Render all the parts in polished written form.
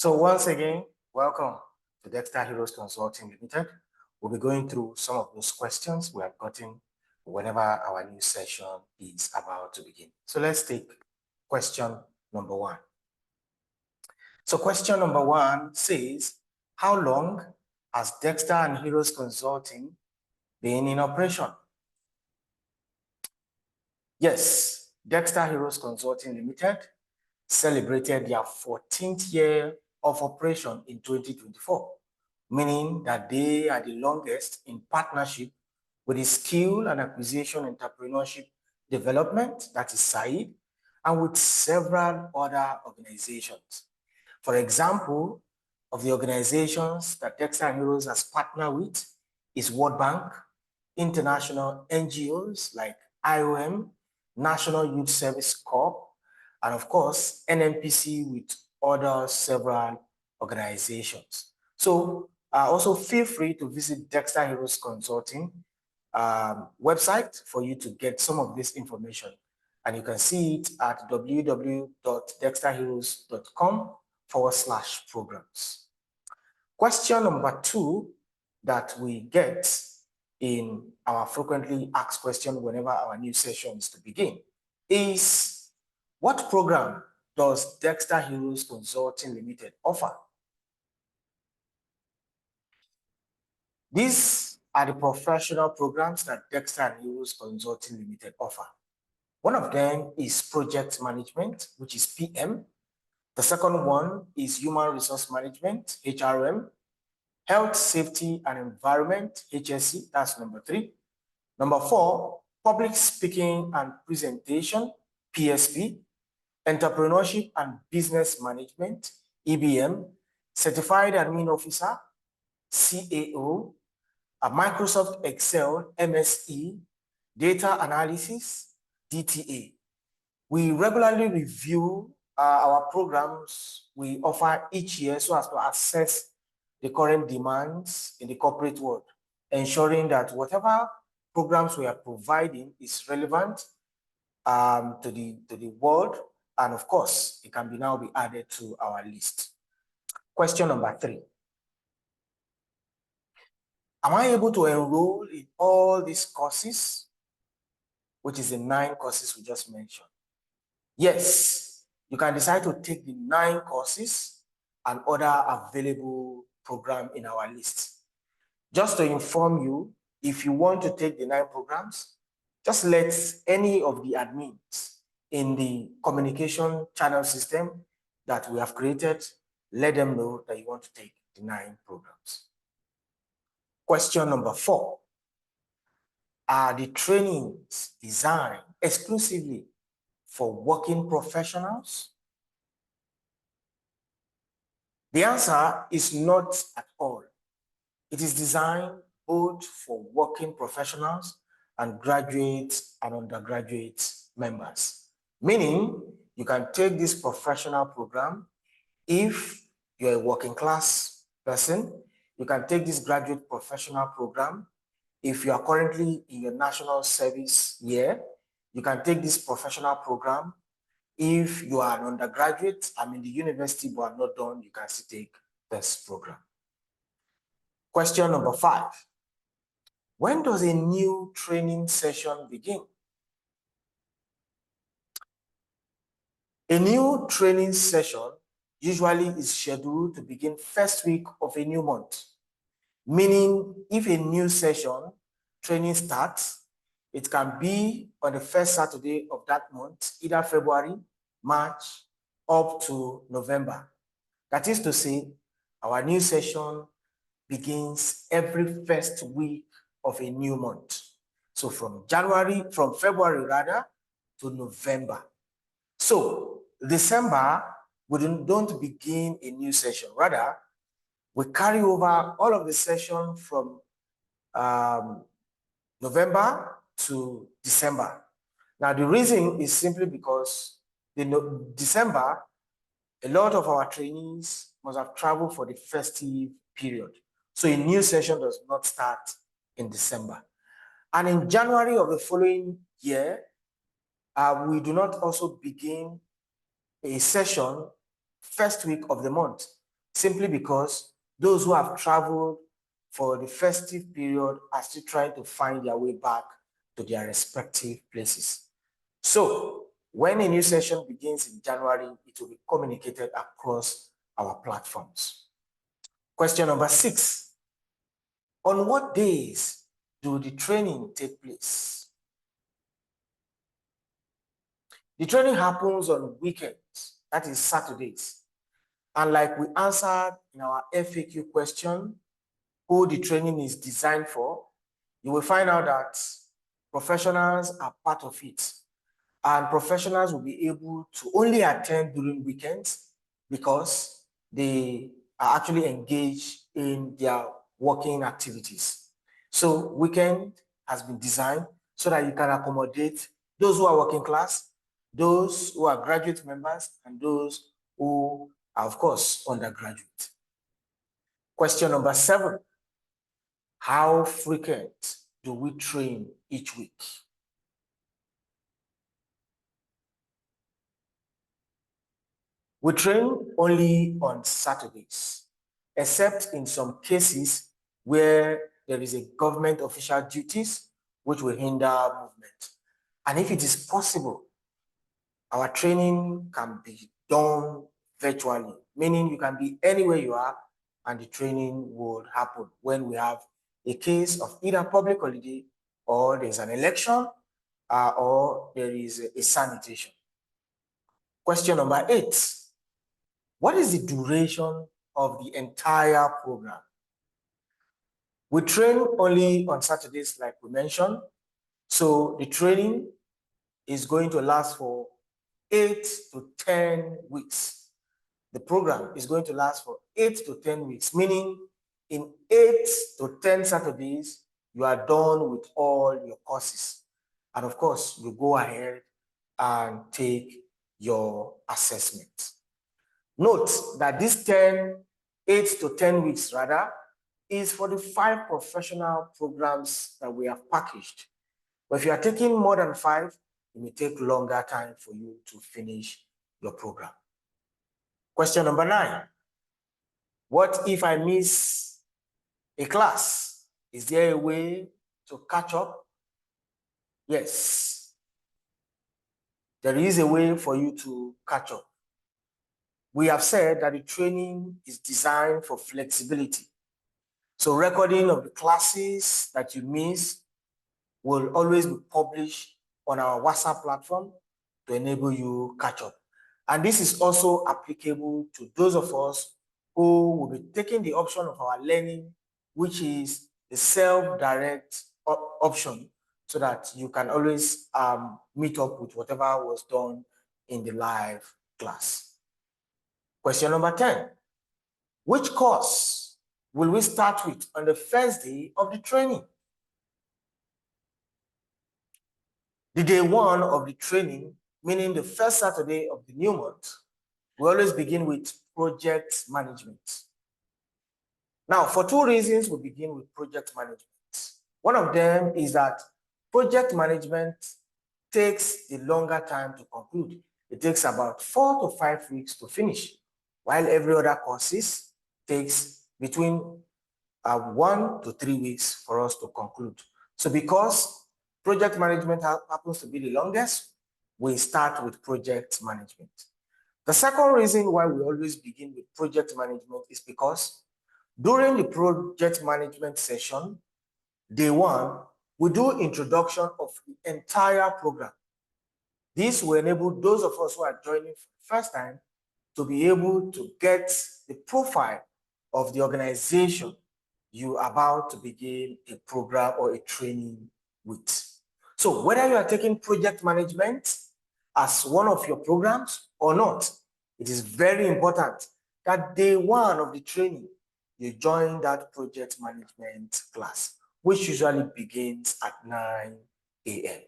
So once again, welcome to Dexter Heroes Consulting Limited. We'll be going through some of those questions we have gotten whenever our new session is about to begin. So let's take question number one. So question number one says, how long has Dexter and Heroes Consulting been in operation? Yes, Dexter Heroes Consulting Limited celebrated their 14th year of operation in 2024, meaning that they are the longest in partnership with the Skill and Acquisition Entrepreneurship Development, that is SAID, and with several other organizations. For example, of the organizations that Dexter Heroes has partnered with is World Bank, international NGOs like IOM, National Youth Service Corps, and of course, NNPC with other several organizations. So also feel free to visit Dexter Heroes Consulting website for you to get some of this information. And you can see it at www.dexterheroes.com/programs. Question number two that we get in our frequently asked question whenever our new session is to begin is, what program does Dexter Heroes Consulting Limited offer? These are the professional programs that Dexter Heroes Consulting Limited offer. One of them is project management, which is PM. The second one is human resource management, HRM. Health, safety, and environment, HSC, that's number 3. Number 4, public speaking and presentation, PSP. Entrepreneurship and business management, EBM. Certified admin officer, CAO. Microsoft Excel, MSE. Data analysis, DTA. We regularly review our programs we offer each year so as to assess the current demands in the corporate world, ensuring that whatever programs we are providing is relevant to the world, and of course, it can now be added to our list. Question number 3. Am I able to enroll in all these courses, which is the 9 courses we just mentioned? Yes, you can decide to take the 9 courses and other available program in our list. Just to inform you, if you want to take the 9 programs, just let any of the admins in the communication channel system that we have created, let them know that you want to take the 9 programs. Question number 4. Are the trainings designed exclusively for working professionals? The answer is not at all. It is designed both for working professionals and graduate and undergraduate members. Meaning, you can take this professional program if you're a working class person. You can take this graduate professional program if you are currently in your national service year. You can take this professional program if you are an undergraduate, I'm in the university but are not done, you can still take this program. Question number 5. When does a new training session begin? A new training session usually is scheduled to begin first week of a new month. Meaning, if a new session training starts, it can be on the first Saturday of that month, either February, March, up to November. That is to say, our new session begins every first week of a new month. So from February rather, to November. So December, we don't begin a new session. Rather, we carry over all of the session from November to December. Now, the reason is simply because in December, a lot of our trainees must have traveled for the festive period. So a new session does not start in December. And in January of the following year, we do not also begin a session first week of the month. simply because those who have traveled for the festive period are still trying to find their way back to their respective places. So when a new session begins in January, it will be communicated across our platforms. Question number 6. On what days do the training take place? The training happens on weekends, that is Saturdays. And like we answered in our FAQ question, who the training is designed for, you will find out that professionals are part of it. And professionals will be able to only attend during weekends because they are actually engaged in their working activities. So weekend has been designed so that you can accommodate those who are working class, those who are graduate members, and those who are, of course, undergraduate. Question number 7. How frequent do we train each week? We train only on Saturdays, except in some cases where there is a government official duties which will hinder movement. And if it is possible, our training can be done virtually, meaning you can be anywhere you are and the training would happen when we have a case of either public holiday or there's an election or there is a sanitation. Question number 8. What is the duration of the entire program? We train only on Saturdays, like we mentioned. So the training is going to last for 8 to 10 weeks. The program is going to last for 8 to 10 weeks, meaning in 8 to 10 Saturdays, you are done with all your courses. And of course, you go ahead and take your assessment. Note that this 8 to 10 weeks rather, is for the 5 professional programs that we have packaged. But if you are taking more than 5, it may take longer time for you to finish your program. Question number 9. What if I miss a class? Is there a way to catch up? Yes. There is a way for you to catch up. We have said that the training is designed for flexibility. So recording of the classes that you miss will always be published on our WhatsApp platform to enable you catch up. And this is also applicable to those of us who will be taking the option of our learning, which is the self-direct option, so that you can always meet up with whatever was done in the live class. Question number 10. Which course will we start with on the first day of the training? The day 1 of the training, meaning the first Saturday of the new month, we always begin with project management. Now, for 2 reasons, we begin with project management. One of them is that project management takes a longer time to conclude. It takes about 4 to 5 weeks to finish, while every other courses takes between 1 to 3 weeks for us to conclude. So because project management happens to be the longest, we start with project management. The second reason why we always begin with project management is because during the project management session, day 1, we do introduction of the entire program. This will enable those of us who are joining for the first time to be able to get the profile of the organization you are about to begin a program or a training with. So whether you are taking project management as one of your programs or not, it is very important that day 1 of the training, you join that project management class, which usually begins at 9 a.m.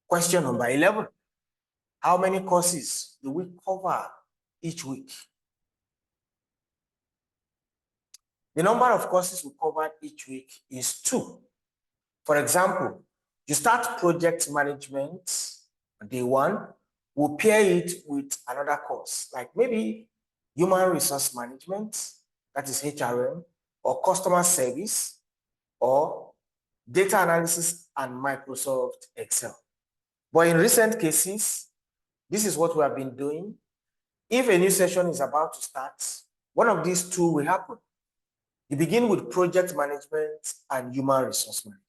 Question number 11. How many courses do we cover each week? The number of courses we cover each week is 2. For example, you start project management on day 1, we'll pair it with another course, like maybe human resource management, that is HRM, or customer service, or data analysis and Microsoft Excel. But in recent cases, this is what we have been doing. If a new session is about to start, one of these two will happen. You begin with project management and human resource management.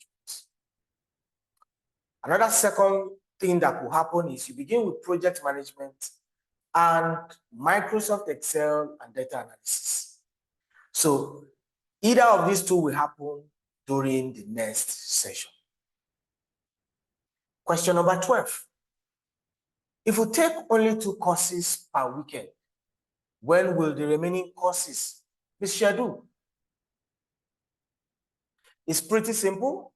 Another second thing that will happen is you begin with project management and Microsoft Excel and data analysis. So either of these two will happen during the next session. Question number 12. If you take only 2 courses per weekend, when will the remaining courses be scheduled? It's pretty simple.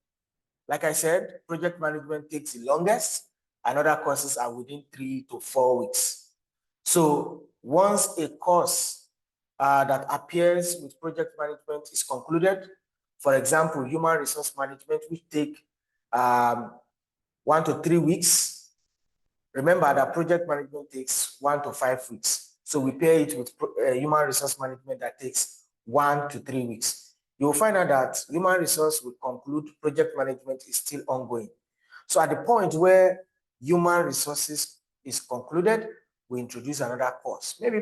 Like I said, project management takes the longest, and other courses are within 3 to 4 weeks. So once a course that appears with project management is concluded, for example, human resource management, which take 1 to 3 weeks. Remember that project management takes 1 to 5 weeks. So we pair it with human resource management that takes 1 to 3 weeks. You will find out that human resource will conclude, project management is still ongoing. So at the point where human resources is concluded, we introduce another course, maybe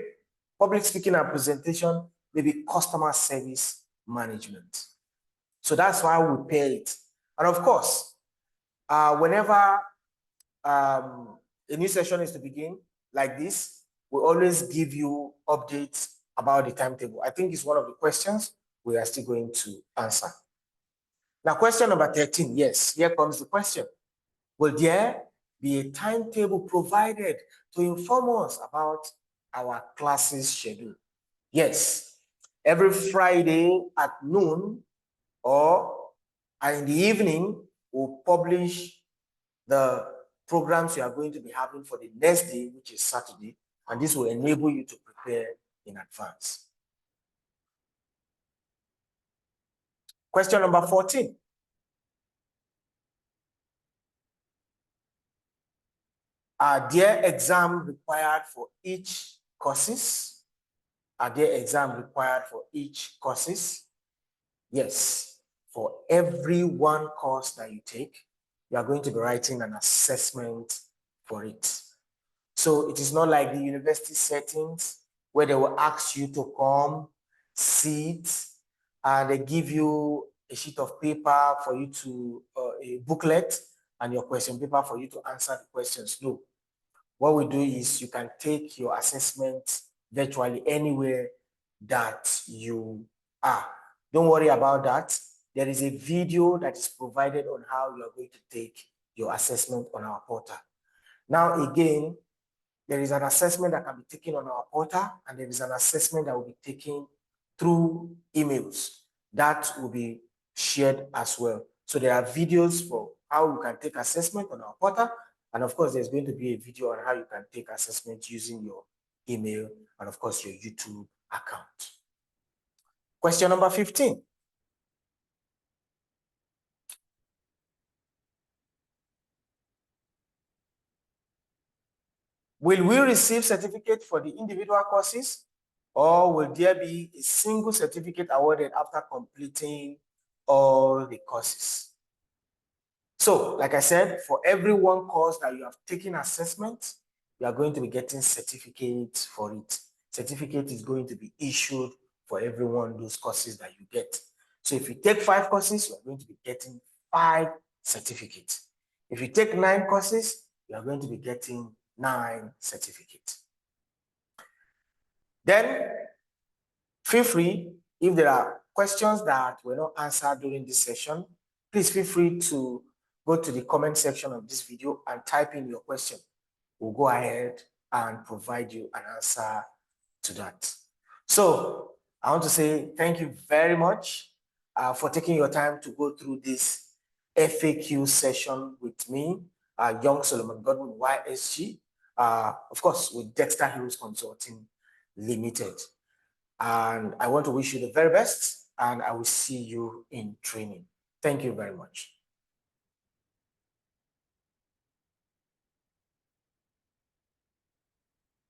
public speaking and presentation, maybe customer service management. So that's why we pair it. And of course, whenever a new session is to begin like this, we always give you updates about the timetable. I think it's one of the questions we are still going to answer. Now, question number 13. Yes, here comes the question. Will there be a timetable provided to inform us about our classes schedule? Yes, every Friday at noon or in the evening, we'll publish the programs you are going to be having for the next day, which is Saturday, and this will enable you to prepare in advance. Question number 14. Are there exams required for each courses? Are there exams required for each courses? Yes. For every one course that you take, you are going to be writing an assessment for it. So it is not like the university settings where they will ask you to come, sit, and they give you a sheet of paper for you to, a booklet and your question paper for you to answer the questions. No. What we do is you can take your assessment virtually anywhere that you are. Don't worry about that. There is a video that is provided on how you are going to take your assessment on our portal. Now, again, there is an assessment that can be taken on our portal, and there is an assessment that will be taken through emails. That will be shared as well. So there are videos for how you can take assessment on our portal, and of course, there's going to be a video on how you can take assessment using your email and of course, your YouTube account. Question number 15. Will we receive certificate for the individual courses, or will there be a single certificate awarded after completing all the courses? So, like I said, for every one course that you have taken assessment, you are going to be getting certificates for it. Certificate is going to be issued for every one of those courses that you get. So if you take 5 courses, you are going to be getting 5 certificates. If you take 9 courses, you are going to be getting 9 certificates. Then feel free, if there are questions that were not answered during this session, please feel free to go to the comment section of this video and type in your question. We'll go ahead and provide you an answer to that. So I want to say thank you very much for taking your time to go through this FAQ session with me, Young Solomon Godwin, YSG, of course, with Dexter Heroes Consulting Limited. And I want to wish you the very best, and I will see you in training. Thank you very much.